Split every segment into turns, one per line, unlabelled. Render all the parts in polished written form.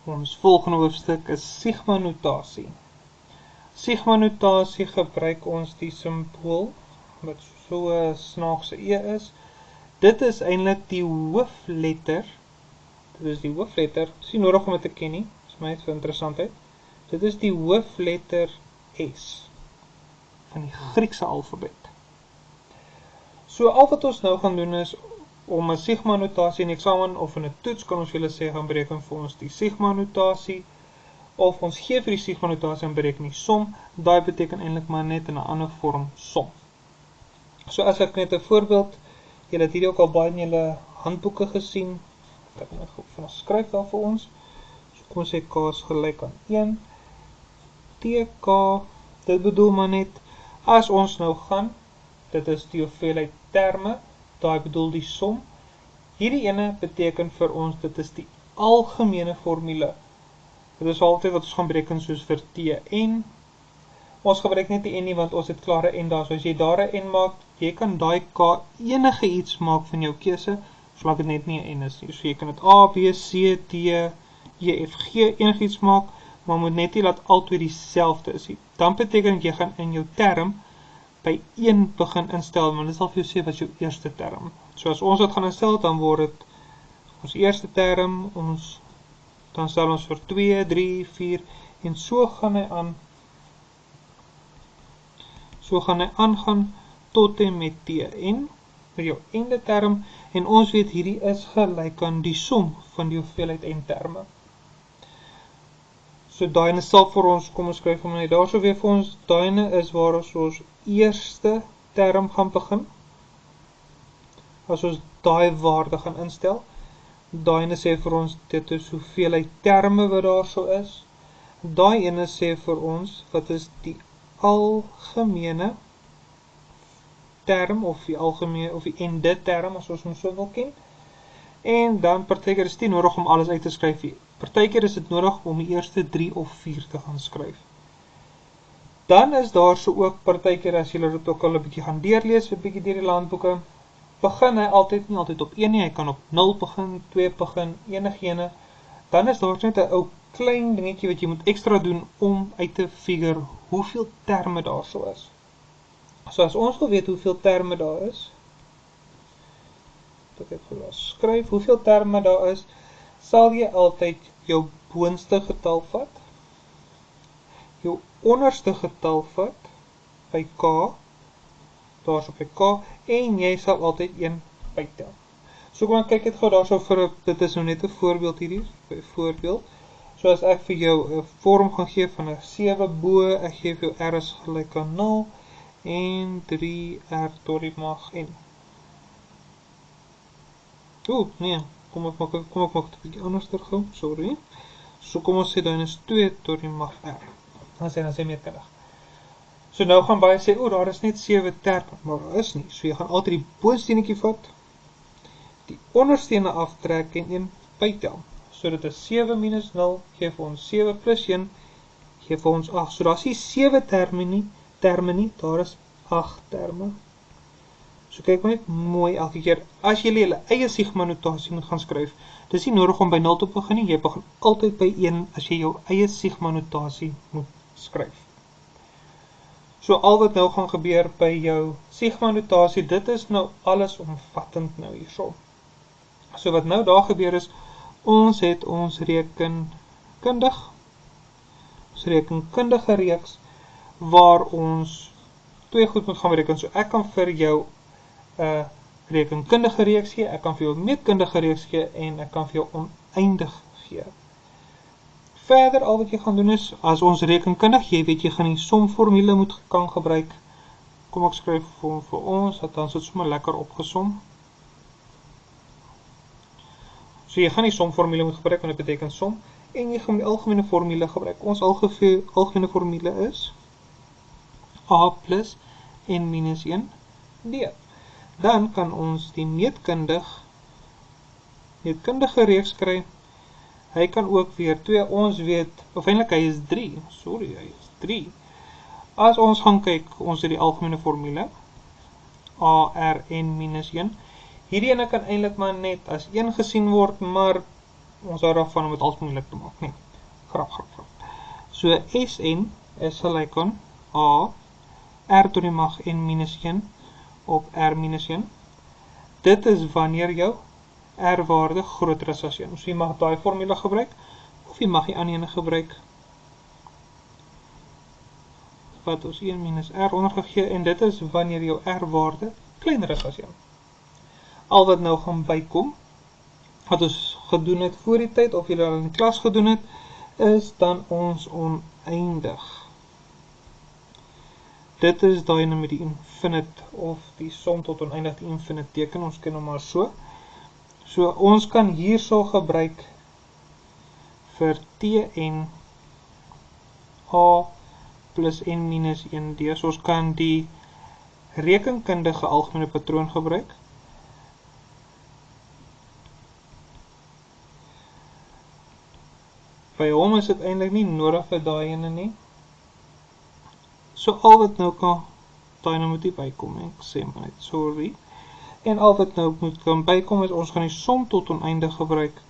Ons volgende hoofstuk is sigma-notasie. Sigma-notasie gebruik ons die symbool, wat so 'n snaakse E is. Dit is eintlik die hoofletter, dit is nie nodig om dit te ken nie, is my vir interessantheid. Dit is die hoofletter S, van die Griekse alfabet. So al wat ons nou gaan doen is, om 'n sigma-notasie in eksamen of in 'n toets kan ons julle sê, gaan bereken vir ons die sigma-notasie, of ons gee vir die sigma-notasie en bereken die som, daai beteken eintlik maar net in 'n ander vorm som. So as ek net 'n voorbeeld, julle het hierdie ook al baie in julle handboeke gesien, ek net van skryf daar vir ons, so kom ons sê K is gelyk aan 1, TK, dit bedoel maar net, as ons nou gaan, dit is die hoeveelheid terme, daai bedoel die som, hierdie ene beteken vir ons, dit is die algemene formule. Dit is altyd wat ons gaan bereken soos vir Tn. Ons gebruik net die N nie, want ons het klare N daar, so as jy daar 'n N maak, jy kan daai K enige iets maak van jou keuse, solank dit net nie 'n N is nie. So jy kan dit A, B, C, D, E, F, G enige iets maak, maar moet net nie laat altyd dieselfde is nie. Dan beteken jy gaan in jou term by 1 begin instel, want dit sal vir jou sê wat is jou eerste term. So as ons dit gaan instel, dan word dit ons eerste term, dan stel ons vir 2, 3, 4, en so gaan hy aan, aangaan tot en met Tn, vir jou ende term, en ons weet hierdie is gelyk aan die som van die hoeveelheid N terme. So daai ene sal vir ons, kom ons skryf hom net daar so weer vir ons, daai ene is waar ons eerste term gaan begin, as ons daai waarde gaan instel, daai ene sê vir ons, dit is hoeveelheid terme wat daar so is, daai ene sê vir ons, wat is die algemene term, of die ende term, as ons hom so wil ken, en dan partykeer is dit nie nodig om alles uit te skryf nie. Partykeer is dit nodig om die eerste 3 of 4 te gaan skryf. Dan is daar so ook partykeer, as julle dit ook al 'n bietjie gaan deurlees, 'n bietjie deur die handboeke, begin hy nie altyd op 1 nie, hy kan op 0 begin, 2 begin, enigene. Dan is daar net 'n ou klein dingetjie wat jy moet ekstra doen om uit te figure hoeveel terme daar so is. So as ons wil weet hoeveel terme daar is, dat ek skryf hoeveel terme daar is, sal jy altyd jou boonste getal vat, jou onderste getal vat, by K, daar is op by K, en jy sal altyd 1 bytel. So kom ek kyk het gou daar so vir, dit is nou net 'n voorbeeld hierdie, voorbeeld, so as ek vir jou 'n vorm gaan gee van 'n 7 bo, ek gee vir jou R is gelyk aan 0, en 3R tot die mag N. Nee, kom ek maak het 'n bietjie anders gou, sorry. So kom ons sê dan is 2 tot die mag R. Dan sê meetkundig. So nou gaan baie sê, daar is net 7 terme, maar daar is nie. So jy gaan altyd die boonsteenetjie vat, die ondersteene aftrek en 1 bytel. So dit is 7 minus 0, gee vir ons 7 plus 1, gee vir ons 8. So daar is nie 7 terme nie, daar is 8 terme. So kyk maar net mooi elke keer, as jy julle eie sigma-notasie moet gaan skryf, dis nie nodig om by 0 te begin nie, jy begin altyd by 1 as jy jou eie sigma-notasie moet skryf. So al wat nou gaan gebeur by jou sigma-notasie, dit is nou alles omvattend nou hierso. So wat nou daar gebeur is, ons het ons rekenkundige reeks, waar ons 2 goed moet gaan bereken. So ek kan vir jou 'n rekenkundige reeks gee, ek kan vir jou 'n meetkundige reeks gee, en ek kan vir jou oneindig gee. Verder, al wat jy gaan doen is, as ons rekenkundig, jy weet jy gaan die somformule kan gebruik. Kom ek skryf vir ons, dat dan sit sommer lekker opgesom. So jy gaan die somformule moet gebruik, want dit beteken som, en jy gaan die algemene formule gebruik. Ons algemene formule is A plus N minus 1 D. Dan kan ons die meetkundige reeks kry. Hy kan ook weer 2, ons weet, of eintlik hy is 3, hy is 3. As ons gaan kyk, ons het die algemene formule, A, R, N minus 1. Hierdie ene kan eintlik maar net as 1 gesien word, maar ons hou daarvan om het alles moeilik te maak, nee, grap. So Sn is gelyk aan A, R tot die mag n minus 1 op R minus 1. Dit is wanneer jou R-waarde groter is as 1. So jy mag daai formule gebruik, of jy mag die ander ene gebruik, wat ons 1 minus R ondergegee, en dit is wanneer jou R-waarde kleiner is as 1. Al wat nou gaan bykom, wat ons gedoen het voor die tyd, of julle al in die klas gedoen het, is dan ons oneindig. Dit is daai met die infinite, of die som tot oneindig, die infinite teken, ons ken hom maar so. So ons kan hierso gebruik vir Tn A plus n minus 1d, so ons kan die rekenkundige algemene patroon gebruik. By hom is dit eintlik nie nodig vir daai ene nie. So al wat nou moet hier bykom, ek sê maar net, sorry. En al wat nou kan bykom is, ons gaan die som tot oneindig gebruik.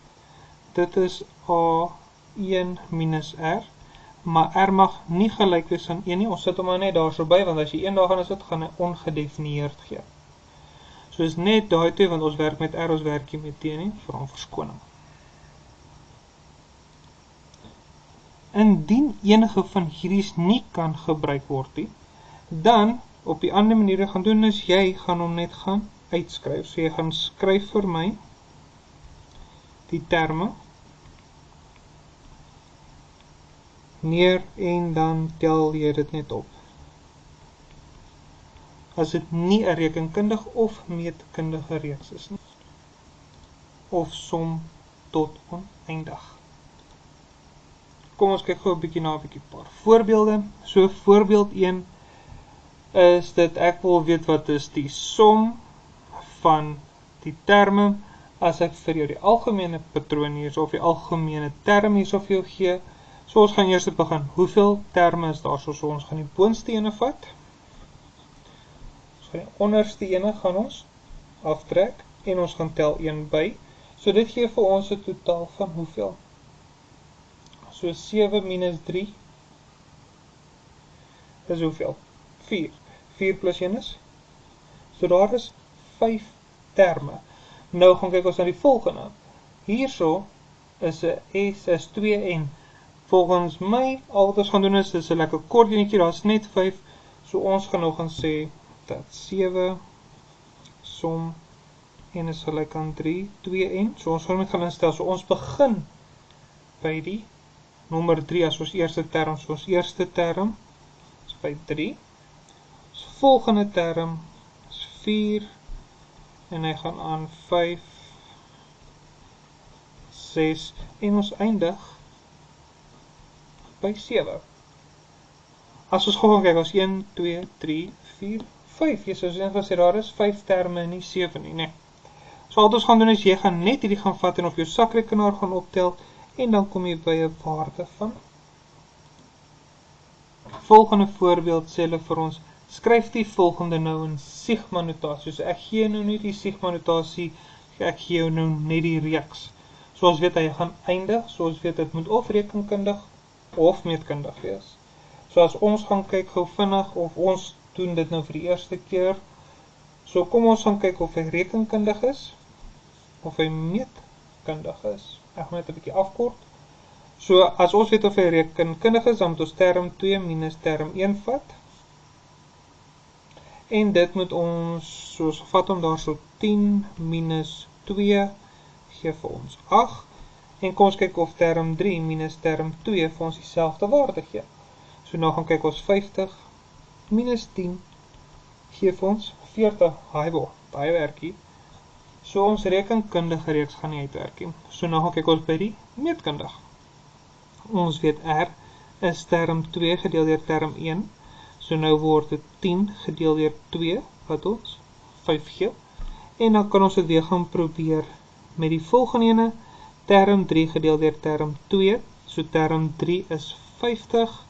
Dit is A1 minus R, maar R mag nie gelyk wees aan 1 nie, ons sit hom maar net daar so by, want as jy 1 daar gaan sit, gaan hy ongedefinieerd gee. So is net daai twee, want ons werk met R, ons werk nie met T nie, vir hom verskoning. Indien enige van hierdie nie kan gebruik word nie, dan op die ander manier gaan doen is, jy gaan hom net gaan uitskryf. So jy gaan skryf vir my die terme neer en dan tel jy dit net op. As dit nie 'n rekenkundige of meetkundige reeks is nie, of som tot oneindig. Kom ons kyk gou 'n bietjie na 'n paar voorbeelde. So voorbeeld 1 is dit, ek wil weet wat is die som van die terme, as ek vir jou die algemene patroon hier, of die algemene term hier vir jou gee. So ons gaan eers begin, hoeveel terme is daar? So ons gaan die boonste ene vat, ons gaan die onderste ene gaan ons aftrek, en ons gaan tel 1 by, so dit gee vir ons 'n totaal van hoeveel? So 7 minus 3 is hoeveel? 4. 4 plus 1 is? So daar is 5 terme. Nou gaan kyk ons na die volgende. Hierso is 'n S is 2n. Volgens my, al wat ons gaan doen is 'n lekker kort enetjie, daar is net 5. So ons gaan nou gaan sê dat 7 som n is gelyk aan 3, 2n. So ons gaan net gaan instel. So ons begin by die nommer 3 as ons eerste term. So ons eerste term is by 3. Ons volgende term is 4. En hy gaan aan 5, 6, en ons eindig by 7. As ons gaan kyk, ons 1, 2, 3, 4, 5. Jy soos ons gesê, daar is 5 terme en nie 7 nie, nee. So wat ons gaan doen is, jy gaan net hierdie gaan vat en op jou sakrekenaar gaan optel, en dan kom jy by 'n waarde van. Volgende voorbeeld sê hulle vir ons, skryf die volgende nou in sigma notasie. So ek gee nou nie die sigma notasie, ek gee jou nou net die reeks. So ons weet hy gaan eindig, so ons weet dit moet of rekenkundig of meetkundig wees. So as ons gaan kyk gou vinnig, of ons doen dit nou vir die eerste keer. So kom ons gaan kyk of hy rekenkundig is, of hy meetkundig is. Ek gaan net 'n bietjie afkort. So as ons weet of hy rekenkundig is, dan moet ons term 2 minus term 1 vat. En dit moet ons, soos vat hom daar so 10 minus 2 gee vir ons 8. En kom ons kyk of term 3 minus term 2 vir ons dieselfde waarde gee. So nou gaan kyk ons 50 minus 10 gee vir ons 40. Haaibo, baie werkie. So ons rekenkundige reeks gaan nie uitwerk nie. So nou gaan kyk ons by die meetkundig. Ons weet R is term 2 gedeel deur term 1. So nou word dit 10 gedeel deur 2, wat ons 5 gee. En dan kan ons dit weer gaan probeer met die volgende ene, term 3 gedeel deur term 2. So term 3 is 50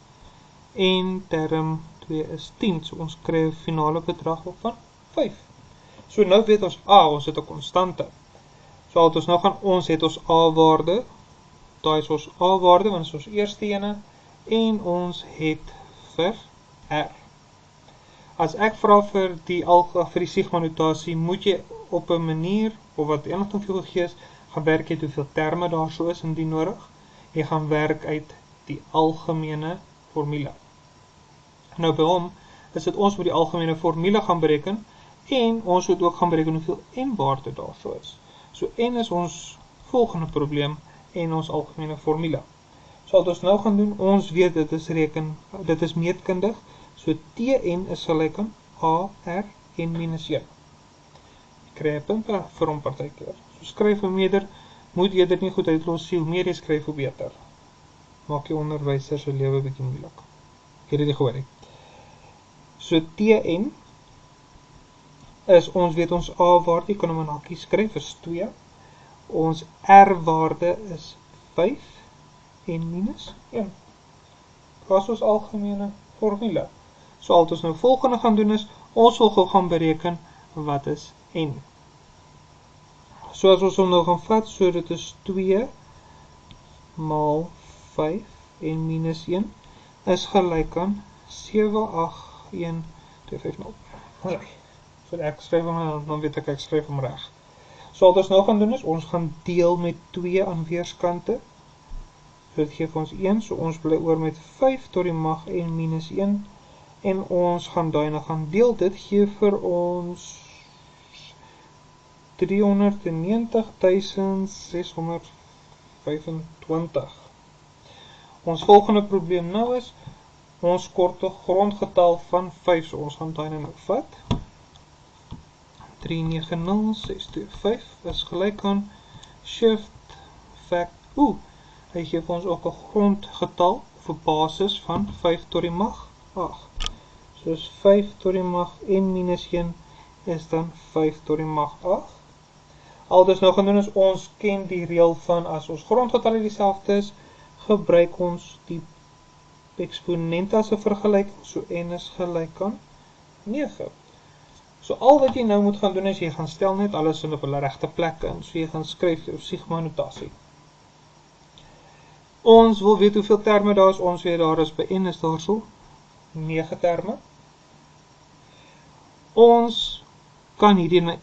en term 2 is 10. So ons kry 'n finale bedrag van 5. So nou weet ons A, ons het 'n konstante. So wat ons nou gaan, ons het ons A waarde daai is ons A-waarde, want dit is ons eerste ene, en ons het vir R. As ek vra vir die sigma-notasie, moet jy op 'n manier, of wat enigting vir jou gegee is, gaan werk uit hoeveel terme daar so is indien nodig. Jy gaan werk uit die algemene formule. Nou by hom is dit ons moet die algemene formule gaan bereken, en ons moet ook gaan bereken hoeveel n-waarde daar so is. So n is ons volgende probleem en ons algemene formule. So wat ons nou gaan doen, ons weet dit is meetkundig, so Tn is gelyk aan AR n minus 1. Ek kry 'n punt vir hom partykeer. So skryf hom eerder, moet eerder nie goed uitlos nie, hoe meer jy skryf, hoe beter. Maak jy onderwyser se lewe bietjie moeilik. Ek het dit nie gehoor nie. So Tn is, ons weet ons A-waarde, jy kan hom in hakkies skryf, is 2. Ons R-waarde is 5 en minus 1. Dit is ons algemene formule. So al wat ons nou volgende gaan doen is, ons wil gou gaan bereken wat is n. So as ons hom nou gaan vat, so dit is 2 maal 5 en minus 1 is gelyk aan 781,250. So ek skryf hom, dan weet ek skryf hom reg. So wat ons nou gaan doen is, ons gaan deel met 2 aan weerskante. So dit gee vir ons 1, so ons bly oor met 5 tot die mag n minus 1. En ons gaan daarna gaan deel, dit gee vir ons 390.625. Ons volgende probleem nou is, ons korte grondgetal van 5, so ons gaan daarna nou vat. 390.625 is gelyk aan shift fact, hy gee vir ons ook 'n grondgetal of 'n basis van 5 tot die mag 8. Soos 5 tot die mag n minus 1 is dan 5 tot die mag 8. Al dus nou gaan doen is, ons ken die reël van as ons grondgetalle dieselfde is, gebruik ons die eksponent as 'n vergelyking, so n is gelyk aan 9. So al wat jy nou moet gaan doen is, jy gaan stel net alles in op hulle regte plekke in, so jy gaan skryf jou sigma-notasie. Ons wil weet hoeveel terme daar is, ons weet daar is by n is daar so 9 terme. Ons kan hierdie n,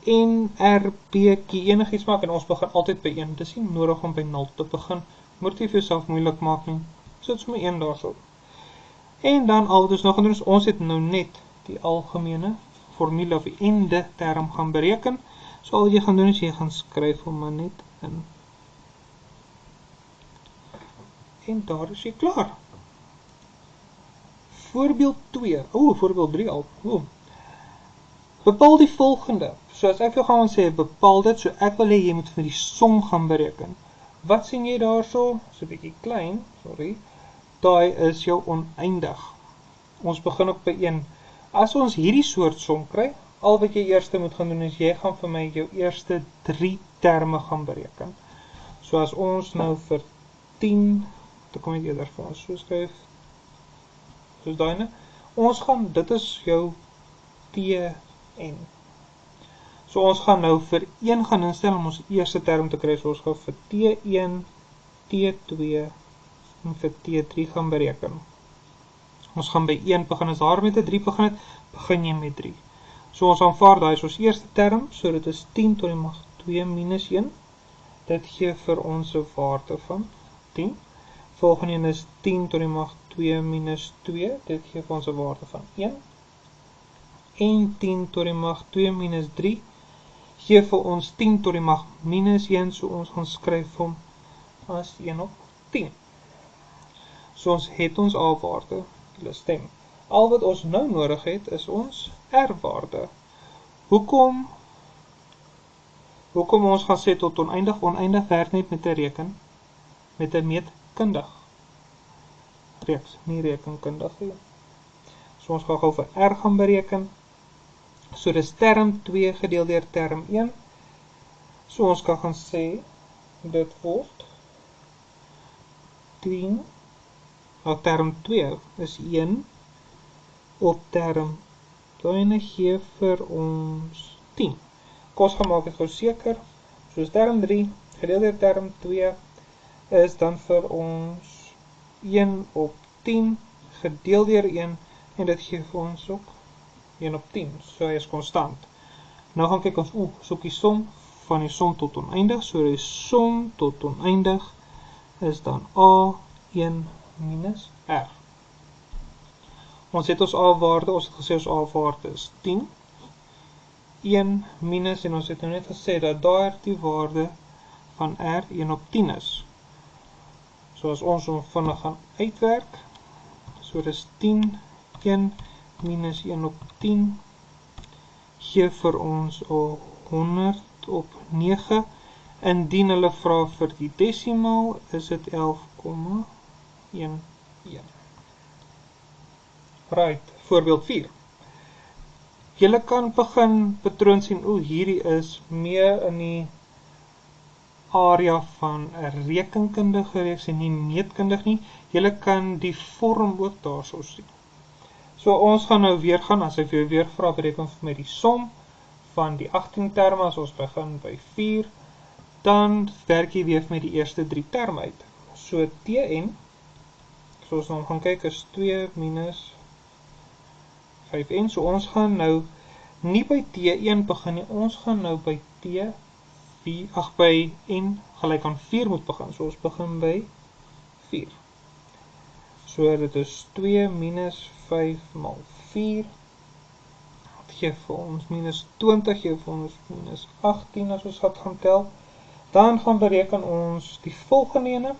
r, p, q enigiets maak en ons begin altyd by 1. Dit is nie nodig om by 0 te begin. Moet jy vir jouself moeilik maak nie. Sit sommer 1 daar so. En dan al wat ons nou gaan doen is, ons het nou net die algemene formule of die ende term gaan bereken. So al wat jy gaan doen is, jy gaan skryf hom maar net in. En daar is jy klaar. Voorbeeld 2, voorbeeld 3 al. Bepaal die volgende. So as ek jou gaan sê, bepaal dit, so ek wil hê jy moet vir die som gaan bereken. Wat sien jy daar so? So 'n bietjie klein, sorry. Daai is jou oneindig. Ons begin ook by 1. As ons hierdie soort som kry, al wat jy eers moet gaan doen is, jy gaan vir my jou eerste 3 terme gaan bereken. So as ons nou vir 10, dan kom ek eerder vir ons so skryf, soos daai, ons gaan, dit is jou Tn. So ons gaan nou vir 1 gaan instel om ons eerste term te kry, so ons gaan vir T1, T2 en vir T3 gaan bereken. Ons gaan by 1 begin, as daar met 'n 3 begin het, begin jy met 3. So ons aanvaar daai is ons eerste term, so dit is 10 tot die mag 2 minus 1. Dit gee vir ons 'n waarde van 10. Volgende een is 10 tot die mag 2 minus 2, dit gee vir ons 'n waarde van 1. En 10 tot die mag 2 minus 3, gee vir ons 10 tot die mag minus 1, so ons gaan skryf hom as 1 op 10. So ons het ons A-waarde, hulle stem. Al wat ons nou nodig het, is ons R-waarde. Hoekom ons gaan sê tot oneindig? Oneindig werk net met 'n reken, met 'n meetkundig reeks, nie rekenkundig nie. So ons gaan gou vir R gaan bereken. So dis term 2 gedeel deur term 1. So ons kan gaan sê, dit word 10, term 2 is 1, op term 2 gee vir ons 10. Kom ons gaan maak dit gou seker. So is term 3 gedeel deur term 2 is dan vir ons 1 op 10 gedeel deur 1 en dit gee vir ons ook 1 op 10, so hy is konstant. Nou gaan kyk ons, soek die som van die som tot oneindig, so die som tot oneindig is dan A1 minus R. Ons het ons A-waarde, ons het gesê ons A-waarde is 10, 1 minus, en ons het nou net gesê dat daar die waarde van R 1 op 10 is. So as ons hom vinnig gaan uitwerk, so dis 10, 1 minus 1 op 10, gee vir ons 100 op 9, indien hulle vra vir die desimaal, is dit 11,11. Right, voorbeeld 4. Julle kan begin patroon sien, hierdie is meer in die area van 'n rekenkundige reeks en nie meetkundig nie. Julle kan die vorm ook daarso sien. So ons gaan nou weer gaan, as ek weer vra, bereken vir my die som van die 18 terme, as ons begin by 4, dan werk jy weer met die eerste 3 terme uit. So Tn, soos ons gaan kyk, is 2 minus 5n, so ons gaan nou nie by T1 begin nie, ons gaan nou by by n gelyk aan 4 moet begin, so ons begin by 4. So dit is 2 minus 5 mal 4, dit gee vir ons minus 20, gee vir ons minus 18 as ons gaan tel. Dan gaan bereken ons die volgende ene.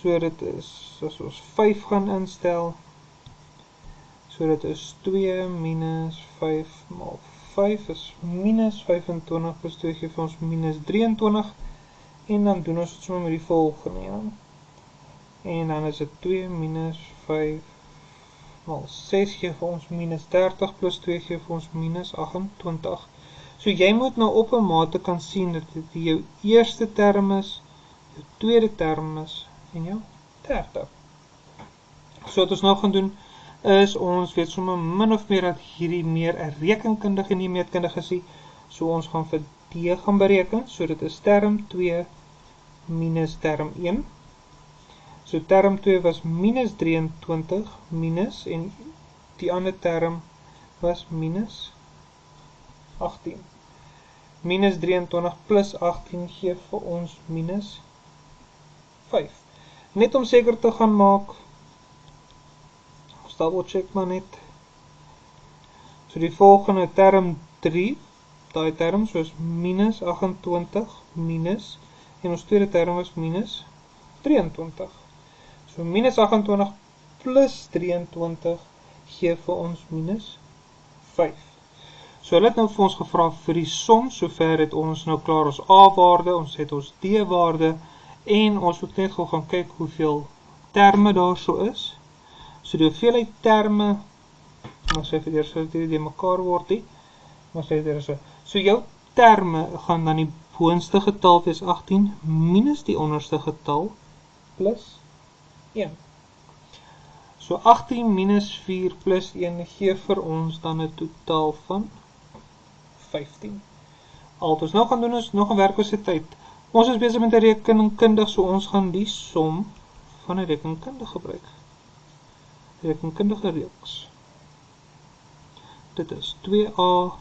So dit is, as ons 5 gaan instel, so dit is 2 minus 5 mal 5 is minus 25 plus 2 gee vir ons minus 23, en dan doen ons dit so met die volgende ene. En dan is dit 2 minus 5 mal 6 gee vir ons minus 30 plus 2 gee vir ons minus 28. So jy moet nou op 'n mate kan sien dat dit jou eerste term is, jou tweede term is en jou derde. So wat ons nou gaan doen is ons weet sommer min of meer dat hierdie meer 'n rekenkundige en nie meetkundige is. So ons gaan vir D gaan bereken. So dit is term 2 minus term 1. So term 2 was minus 23 minus, en die ander term was minus 18. Minus 23 plus 18 gee vir ons minus 5. Net om seker te gaan maak, ons double check maar net. So die volgende term 3, daai term soos minus 28 minus, en ons tweede term was minus 23. So minus 28 plus 23 gee vir ons minus 5. So hulle het nou vir ons gevra vir die som, sover het ons nou klaar ons A-waarde, ons het ons D-waarde, en ons moet net gou gaan kyk hoeveel terme daar so is. So die hoeveelheid terme, maar sê vir eers dat die mekaar word nie, maar sê vir eers, so jou terme gaan dan die boonste getal wees 18 minus die onderste getal plus 1. So 18 minus 4 plus 1 gee vir ons dan 'n totaal van 15. Al wat ons nou gaan doen is nog 'n werkloosheid. Ons is besig met 'n rekenkundig, so ons gaan die som van 'n rekenkundige gebruik. Rekenkundige reeks. Dit is 2a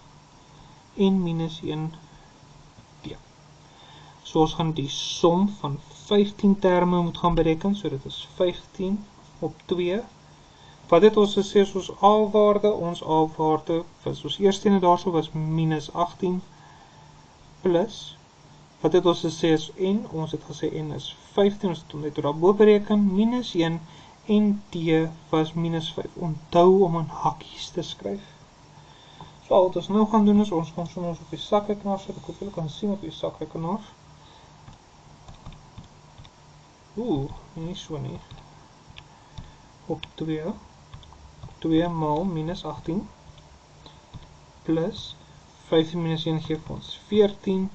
en minus 1d. So ons gaan die som van 15 terme moet gaan bereken, so dit is 15 op 2. Wat het ons gesê is ons A-waarde? Ons A-waarde, ons eerste ene daarso was minus 18 plus, wat het ons gesê is n? Ons het gesê n is 15, ons het hom net daarbo bereken, minus 1, en t was minus 5. Onthou om in hakkies te skryf. So wat ons nou gaan doen is, ons gaan sommer op die sakrekenaar sit, ek hoop julle kan sien op die sakrekenaar. Nie so nie. Op 2 maal minus 18 plus 15 minus 1 gee vir ons 14,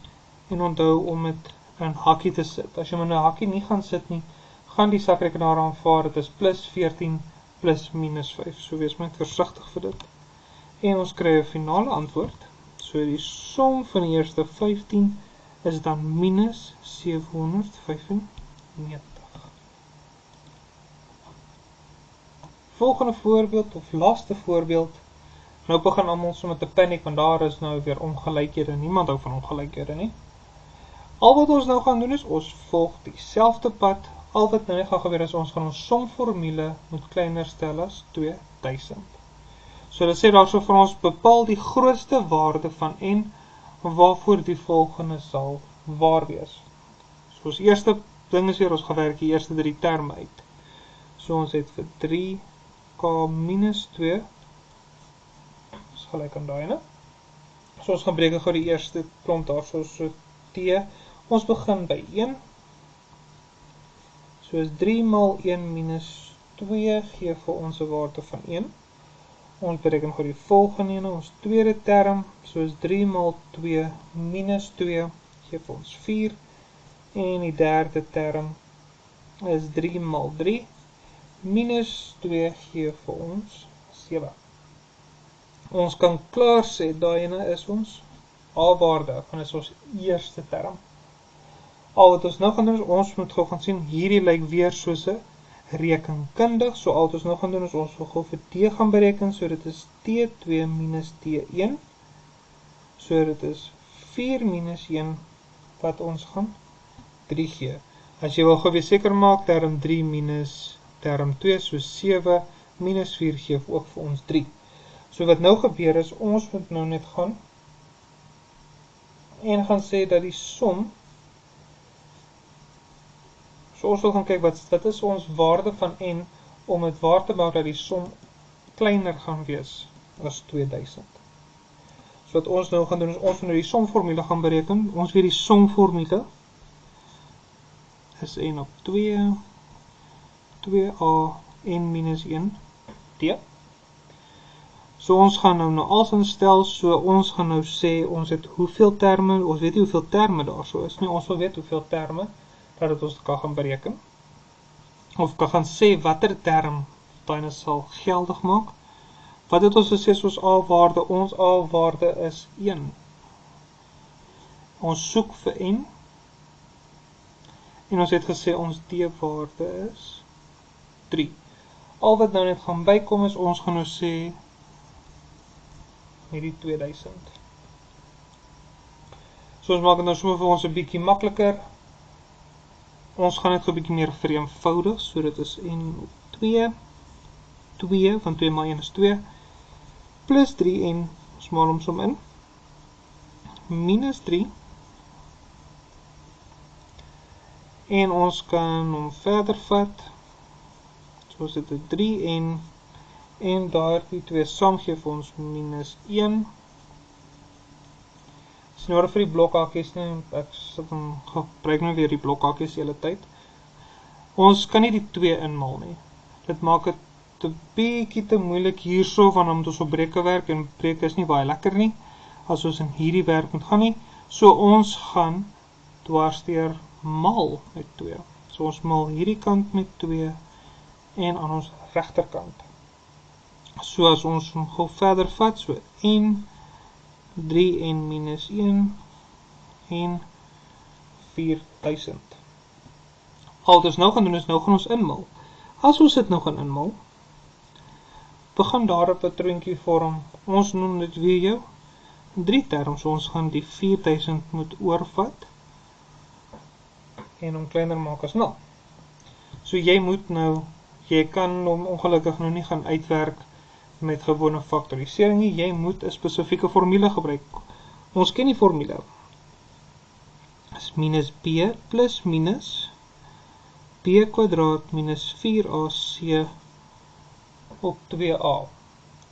en onthou om het in hakkie te sit. As jy met 'n hakkie nie gaan sit nie, gaan die sakrekenaar aanvaar, dit is plus 14 plus minus 5, so wees net versigtig vir dit. En ons kry 'n finale antwoord, so die som van die eerste 15 is dan minus 795. Volgende voorbeeld, of laaste voorbeeld, nou begin almal sommer te paniek, want daar is nou weer ongelykhede, niemand hou van ongelykhede nie. Al wat ons nou gaan doen is, ons volg dieselfde pad, al wat nou net gaan gebeur is, ons gaan ons somformule moet kleiner stel as 2000. So dit sê daarso vir ons, bepaal die grootste waarde van n, waarvoor die volgende sal waar wees. So ons eerste ding is hier, ons gaan werk die eerste 3 terme uit. So ons het vir 3k minus 2, is gelyk aan daai, ne? So ons gaan bereken gou die eerste klomp daar, so t, ons begin by 1, so is 3 mal 1 minus 2 gee vir ons 'n waarde van 1. Ons bereken gou die volgende ene, ons tweede term, so is 3 mal 2 minus 2 gee vir ons 4, en die derde term is 3 mal 3 minus 2 gee vir ons 7. Ons kan klaar sê, daai ene is ons A-waarde, want is ons eerste term. Al wat ons nou gaan doen is, ons moet gou gaan sien, hierdie lyk weer soos 'n rekenkundig, so al wat ons nou gaan doen is, ons wil gou vir t gaan bereken, so dit is t2 minus t1, so dit is 4 minus 1, wat ons gaan 3 gee. As jy wil gou weer seker maak, term 3 minus term 2, so 7 minus 4 gee ook vir ons 3. So wat nou gebeur is, ons moet nou net gaan en gaan sê dat die som, so ons wil gaan kyk wat is ons waarde van n, om het waar te maak dat die som kleiner gaan wees as 2000. So wat ons nou gaan doen is, ons nou die somformule gaan bereken, ons weet die somformule is n op 2, 2a, n minus 1, t. So ons gaan nou alles instel, so ons gaan nou sê, ons het hoeveel terme, ons weet nie hoeveel terme daar so is nie, ons wil weet hoeveel terme, dat het ons kan gaan bereken, of kan gaan sê watter term daai sal geldig maak. Wat het ons gesê soos A-waarde? Ons A-waarde is 1. Ons soek vir n, en ons het gesê ons D-waarde is 3. Al wat nou net gaan bykom is, ons gaan nou sê hierdie 2000. So ons maak het nou sommer vir ons 'n bietjie makliker. Ons gaan net 'n bietjie meer vereenvoudig, so dit is n op 2, 2, van 2 maal 1 is 2, plus 3n, ons maal hom som in, minus 3, en ons kan hom verder vat, so ons het 'n 3n, en daar die 2 saam gee vir ons minus 1. Dis nou vir die blokhakies nie, ek gebruik nou weer die blokhakies die hele tyd. Ons kan nie die 2 inmaal nie. Dit maak het 'n bietjie te moeilik hierso, want dan moet ons op breuke werk, en breuke is nie baie lekker nie, as ons in hierdie werk moet gaan nie. So ons gaan dwarsdeur maal met 2. So ons maal hierdie kant met 2, en aan ons regterkant. So as ons hom gou verder vat, so n, 3n minus 1, en 4000. Al wat ons nou gaan doen is, nou gaan ons inmaal. As ons dit nou gaan inmaal, begin daar 'n patroontjie vorm. Ons noem dit weer jou 3 terms, so ons gaan die 4000 moet oorvat, en hom kleiner maak as 0. So jy kan hom ongelukkig nou nie gaan uitwerk met gewone faktorisering nie, jy moet 'n spesifieke formule gebruik. Ons ken die formule. Is minus b plus minus b kwadraat minus 4ac op 2a.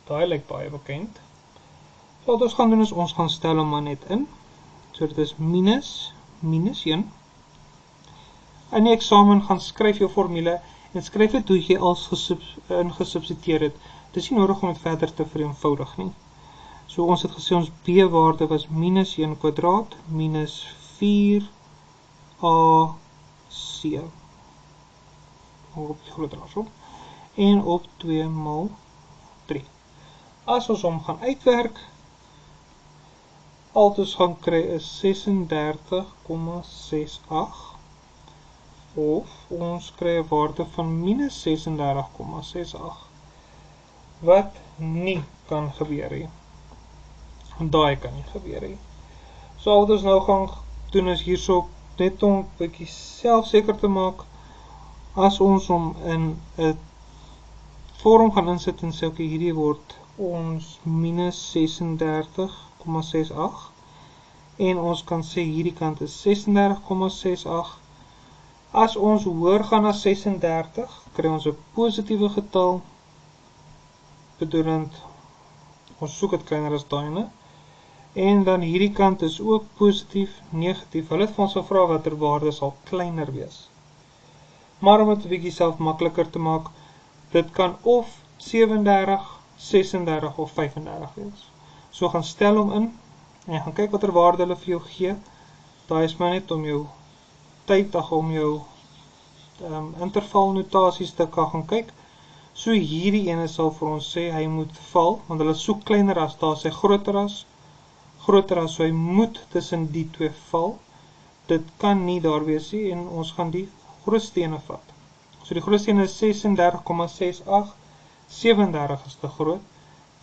Daai lyk baie bekend. So wat ons gaan doen is, ons gaan stel hom maar net in. So dit is minus 1. In die eksamen gaan skryf jou formule, en skryf dit hoe jy als ingesubstitueer het. Het is nie nodig om het verder te vereenvoudig nie. So ons het gesê ons b-waarde was minus 1 kwadraat minus 4ac op die groot raas op, en op 2 maal 3. As ons hom gaan uitwerk, al wat ons gaan kry is 36,68 of ons kry 'n waarde van minus 36,68 wat nie kan gebeur nie. Daai kan nie gebeur nie. So al wat ons nou gaan doen is hierso net om 'n bietjie selfseker te maak, as ons hom in 'n vorm gaan insit en sê ok, hierdie word ons minus 36,68 en ons kan sê hierdie kant is 36,68. As ons hoër gaan as 36, kry ons 'n positiewe getal, bedoelend ons soek dit kleiner as daai, en dan hierdie kant is ook positief, negatief. Hulle het vir ons gevra watter waarde sal kleiner wees. Maar om dit 'n bietjie self makliker te maak, dit kan of 37, 36 of 35 wees. So gaan stel hom in en gaan kyk watter waarde hulle vir jou gee. Daai is maar net om jou tyd, om jou intervalnotasies te kan gaan kyk. So hierdie ene sal vir ons sê hy moet val, want hulle soek kleiner as, daar sê groter as, so hy moet tussen die twee val. Dit kan nie daar wees nie en ons gaan die grootste ene vat. So die grootste ene is 36,68, 37 is te groot,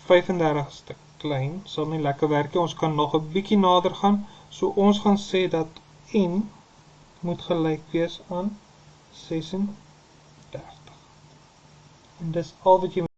35 is te klein, sal nie lekker werk nie. Ons kan nog 'n bietjie nader gaan, so ons gaan sê dat n moet gelyk wees aan 36. En dis al wat jy